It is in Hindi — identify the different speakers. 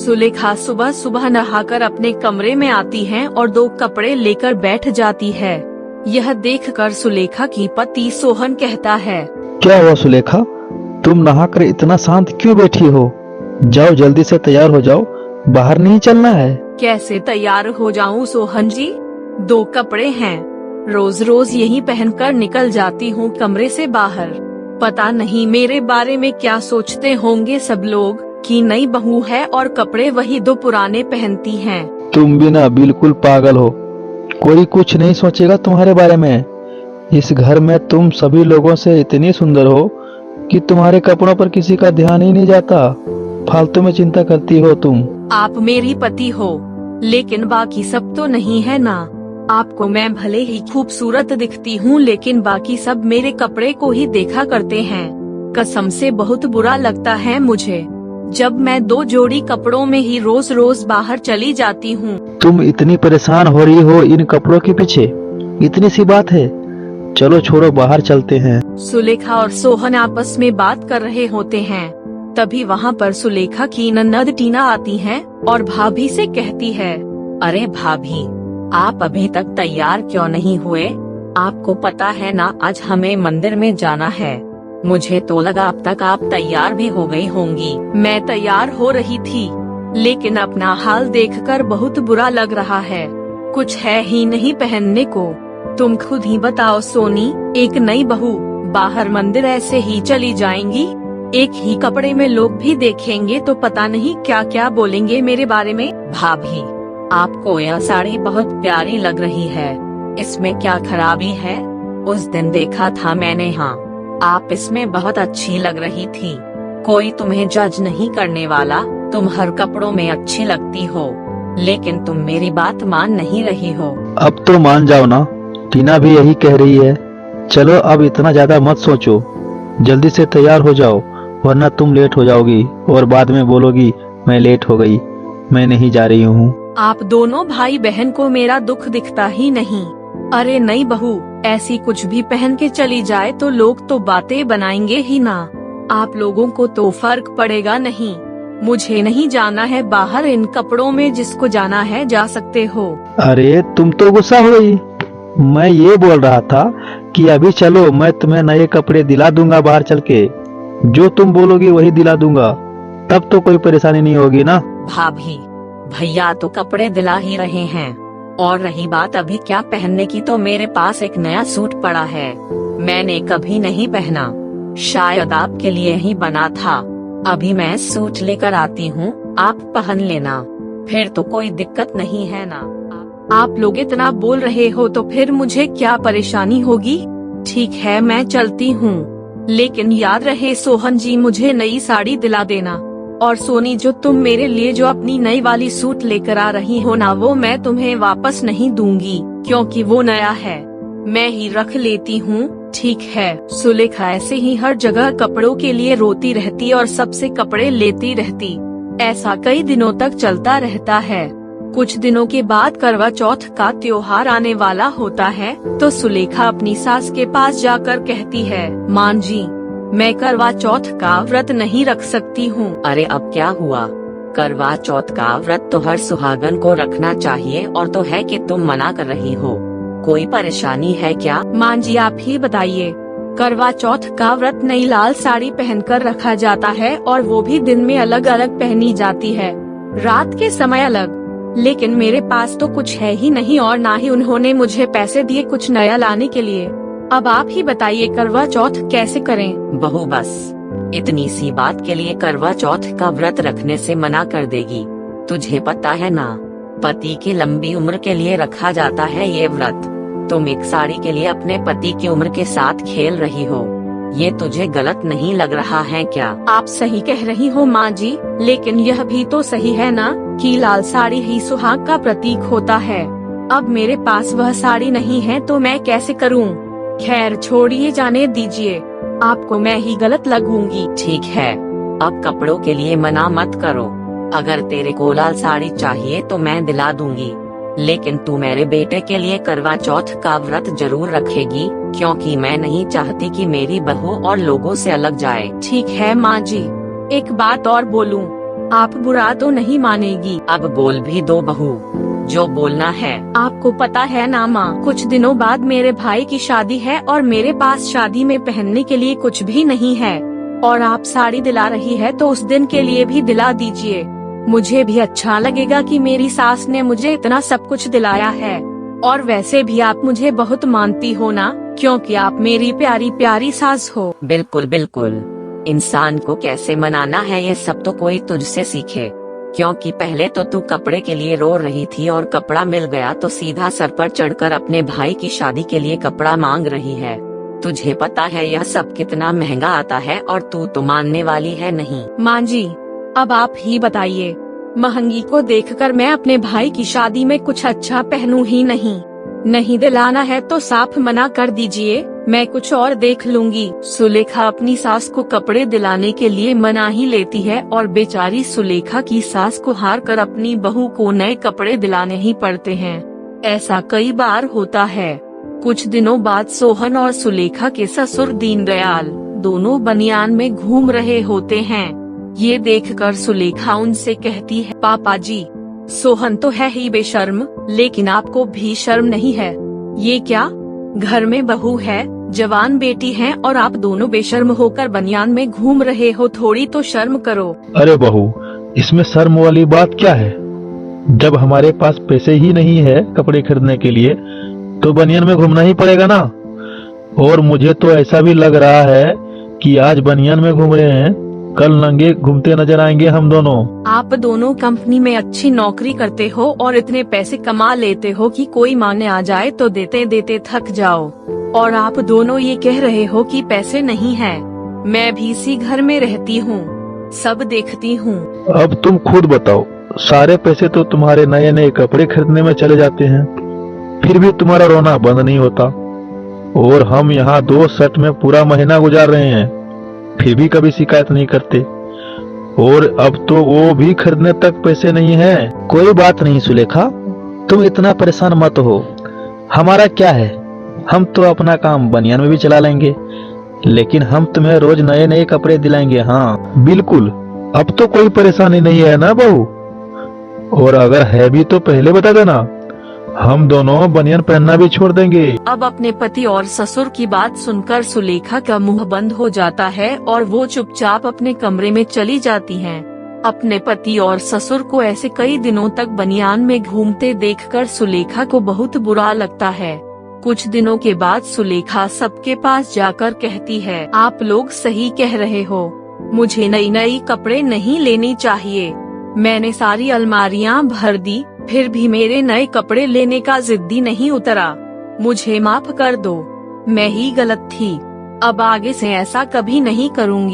Speaker 1: सुलेखा सुबह सुबह नहाकर अपने कमरे में आती है और 2 कपड़े लेकर बैठ जाती है। यह देखकर सुलेखा की पति सोहन कहता है,
Speaker 2: क्या हुआ सुलेखा, तुम नहाकर इतना शांत क्यों बैठी हो? जाओ जल्दी से तैयार हो जाओ, बाहर नहीं चलना है।
Speaker 1: कैसे तैयार हो जाऊं सोहन जी, 2 कपड़े हैं, रोज रोज यही पहनकर निकल जाती हूँ कमरे से बाहर। पता नहीं मेरे बारे में क्या सोचते होंगे सब लोग कि नई बहू है और कपड़े वही 2 पुराने पहनती हैं।
Speaker 2: तुम भी ना बिल्कुल पागल हो, कोई कुछ नहीं सोचेगा तुम्हारे बारे में। इस घर में तुम सभी लोगों से इतनी सुंदर हो कि तुम्हारे कपड़ों पर किसी का ध्यान ही नहीं जाता। फालतू में चिंता करती हो तुम।
Speaker 1: आप मेरी पति हो, लेकिन बाकी सब तो नहीं है ना। आपको मैं भले ही खूबसूरत दिखती हूँ, लेकिन बाकी सब मेरे कपड़े को ही देखा करते हैं। कसम से बहुत बुरा लगता है मुझे जब मैं 2 जोड़ी कपड़ों में ही रोज रोज बाहर चली जाती हूँ।
Speaker 2: तुम इतनी परेशान हो रही हो इन कपड़ों के पीछे, इतनी सी बात है। चलो छोड़ो, बाहर चलते हैं।
Speaker 1: सुलेखा और सोहन आपस में बात कर रहे होते हैं। तभी वहाँ पर सुलेखा की ननद टीना आती है और भाभी से कहती है, अरे भाभी, आप अभी तक तैयार क्यों नहीं हुए? आपको पता है ना आज हमें मंदिर में जाना है। मुझे तो लगा अब तक आप तैयार भी हो गई होंगी। मैं तैयार हो रही थी, लेकिन अपना हाल देखकर बहुत बुरा लग रहा है। कुछ है ही नहीं पहनने को। तुम खुद ही बताओ सोनी, एक नई बहू बाहर मंदिर ऐसे ही चली जाएंगी? एक ही कपड़े में लोग भी देखेंगे तो पता नहीं क्या क्या बोलेंगे मेरे बारे में। भाभी, आपको यह साड़ी बहुत प्यारी लग रही है, इसमें क्या खराबी है? उस दिन देखा था मैंने, हाँ आप इसमें बहुत अच्छी लग रही थी। कोई तुम्हें जज नहीं करने वाला, तुम हर कपड़ों में अच्छी लगती हो, लेकिन तुम मेरी बात मान नहीं रही हो।
Speaker 2: अब तो मान जाओ ना, टीना भी यही कह रही है। चलो अब इतना ज्यादा मत सोचो, जल्दी से तैयार हो जाओ, वरना तुम लेट हो जाओगी और बाद में बोलोगी मैं लेट हो गई, मैं नहीं जा रही हूँ।
Speaker 1: आप दोनों भाई बहन को मेरा दुख दिखता ही नहीं। अरे नई बहू ऐसी कुछ भी पहन के चली जाए तो लोग तो बातें बनाएंगे ही ना। आप लोगों को तो फर्क पड़ेगा नहीं। मुझे नहीं जाना है बाहर इन कपड़ों में, जिसको जाना है जा सकते हो।
Speaker 2: अरे तुम तो गुस्सा हो गई। मैं ये बोल रहा था कि अभी चलो, मैं तुम्हें नए कपड़े दिला दूंगा बाहर चल के। जो तुम बोलोगी वही दिला दूंगा, तब तो कोई परेशानी नहीं होगी ना।
Speaker 1: भाभी, भैया तो कपड़े दिला ही रहे हैं, और रही बात अभी क्या पहनने की, तो मेरे पास एक नया सूट पड़ा है, मैंने कभी नहीं पहना, शायद आपके लिए ही बना था। अभी मैं सूट लेकर आती हूँ, आप पहन लेना, फिर तो कोई दिक्कत नहीं है ना। आप लोग इतना बोल रहे हो तो फिर मुझे क्या परेशानी होगी? ठीक है मैं चलती हूँ, लेकिन याद रहे सोहन जी मुझे नई साड़ी दिला देना। और सोनी, जो तुम मेरे लिए जो अपनी नई वाली सूट लेकर आ रही हो ना, वो मैं तुम्हें वापस नहीं दूंगी, क्योंकि वो नया है, मैं ही रख लेती हूँ। ठीक है। सुलेखा ऐसे ही हर जगह कपड़ों के लिए रोती रहती और सबसे कपड़े लेती रहती। ऐसा कई दिनों तक चलता रहता है। कुछ दिनों के बाद करवा चौथ का त्योहार आने वाला होता है, तो सुलेखा अपनी सास के पास जाकर कहती है, माँ जी, मैं करवा चौथ का व्रत नहीं रख सकती हूँ। अरे अब क्या हुआ? करवा चौथ का व्रत तो हर सुहागन को रखना चाहिए, और तो है कि तुम मना कर रही हो, कोई परेशानी है क्या? माँ जी आप ही बताइए। करवा चौथ का व्रत नई लाल साड़ी पहनकर रखा जाता है, और वो भी दिन में अलग अलग पहनी जाती है, रात के समय अलग। लेकिन मेरे पास तो कुछ है ही नहीं, और ना ही उन्होंने मुझे पैसे दिए कुछ नया लाने के लिए। अब आप ही बताइए करवा चौथ कैसे करें? बहू बस इतनी सी बात के लिए करवा चौथ का व्रत रखने से मना कर देगी? तुझे पता है ना, पति की लंबी उम्र के लिए रखा जाता है ये व्रत। तुम एक साड़ी के लिए अपने पति की उम्र के साथ खेल रही हो, ये तुझे गलत नहीं लग रहा है क्या? आप सही कह रही हो माँ जी, लेकिन यह भी तो सही है ना कि लाल साड़ी ही सुहाग का प्रतीक होता है। अब मेरे पास वह साड़ी नहीं है तो मैं कैसे करूँ? खैर छोड़िए, जाने दीजिए, आपको मैं ही गलत लगूंगी। ठीक है, अब कपड़ों के लिए मना मत करो। अगर तेरे को लाल साड़ी चाहिए तो मैं दिला दूंगी, लेकिन तू मेरे बेटे के लिए करवा चौथ का व्रत जरूर रखेगी, क्योंकि मैं नहीं चाहती कि मेरी बहू और लोगों से अलग जाए। ठीक है माँ जी। एक बात और बोलूं, आप बुरा तो नहीं मानेगी? अब बोल भी दो बहू, जो बोलना है। आपको पता है ना माँ, कुछ दिनों बाद मेरे भाई की शादी है और मेरे पास शादी में पहनने के लिए कुछ भी नहीं है, और आप साड़ी दिला रही है तो उस दिन के लिए भी दिला दीजिए। मुझे भी अच्छा लगेगा कि मेरी सास ने मुझे इतना सब कुछ दिलाया है। और वैसे भी आप मुझे बहुत मानती हो ना, क्योंकि आप मेरी प्यारी प्यारी सास हो। बिल्कुल बिल्कुल, इंसान को कैसे मनाना है ये सब तो कोई तुझसे सीखे, क्योंकि पहले तो तू कपड़े के लिए रो रही थी और कपड़ा मिल गया तो सीधा सर पर चढ़कर अपने भाई की शादी के लिए कपड़ा मांग रही है। तुझे पता है यह सब कितना महंगा आता है और तू तो मानने वाली है नहीं। माँ जी, अब आप ही बताइए, महंगी को देखकर मैं अपने भाई की शादी में कुछ अच्छा पहनूं ही नहीं। नहीं दिलाना है तो साफ मना कर दीजिए, मैं कुछ और देख लूंगी। सुलेखा अपनी सास को कपड़े दिलाने के लिए मना ही लेती है और बेचारी सुलेखा की सास को हार कर अपनी बहू को नए कपड़े दिलाने ही पड़ते हैं। ऐसा कई बार होता है। कुछ दिनों बाद सोहन और सुलेखा के ससुर दीनदयाल दोनों बनियान में घूम रहे होते हैं। ये देखकर सुलेखा उनसे कहती है, पापा जी, सोहन तो है ही बेशर्म, लेकिन आपको भी शर्म नहीं है? ये क्या, घर में बहू है, जवान बेटी है और आप दोनों बेशर्म होकर बनियान में घूम रहे हो, थोड़ी तो शर्म करो।
Speaker 2: अरे बहू, इसमें शर्म वाली बात क्या है? जब हमारे पास पैसे ही नहीं है कपड़े खरीदने के लिए तो बनियान में घूमना ही पड़ेगा ना। और मुझे तो ऐसा भी लग रहा है कि आज बनियान में घूम रहे हैं, कल नंगे घूमते नजर आएंगे हम दोनों।
Speaker 1: आप दोनों कंपनी में अच्छी नौकरी करते हो और इतने पैसे कमा लेते हो कि कोई मांगने आ जाए तो देते देते थक जाओ, और आप दोनों ये कह रहे हो कि पैसे नहीं है। मैं भी इसी घर में रहती हूँ, सब देखती हूँ।
Speaker 2: अब तुम खुद बताओ, सारे पैसे तो तुम्हारे नए नए कपड़े खरीदने में चले जाते हैं, फिर भी तुम्हारा रोना बंद नहीं होता। और हम यहाँ 2 शर्ट में पूरा महीना गुजार रहे हैं, फिर भी कभी शिकायत नहीं करते। और अब तो वो भी खरीदने तक पैसे नहीं है। कोई बात नहीं सुलेखा, तुम इतना परेशान मत हो। हमारा क्या है, हम तो अपना काम बनियान में भी चला लेंगे, लेकिन हम तुम्हें रोज नए नए कपड़े दिलाएंगे। हाँ बिल्कुल, अब तो कोई परेशानी नहीं है ना बहू? और अगर है भी तो पहले बता देना, हम दोनों बनियान पहनना भी छोड़ देंगे।
Speaker 1: अब अपने पति और ससुर की बात सुनकर सुलेखा का मुंह बंद हो जाता है और वो चुपचाप अपने कमरे में चली जाती हैं। अपने पति और ससुर को ऐसे कई दिनों तक बनियान में घूमते देखकर सुलेखा को बहुत बुरा लगता है। कुछ दिनों के बाद सुलेखा सबके पास जाकर कहती है, आप लोग सही कह रहे हो, मुझे नई नई कपड़े नहीं लेनी चाहिए। मैंने सारी अलमारियां भर दी, फिर भी मेरे नए कपड़े लेने का जिद्दी नहीं उतरा। मुझे माफ कर दो, मैं ही गलत थी। अब आगे से ऐसा कभी नहीं करूँगी।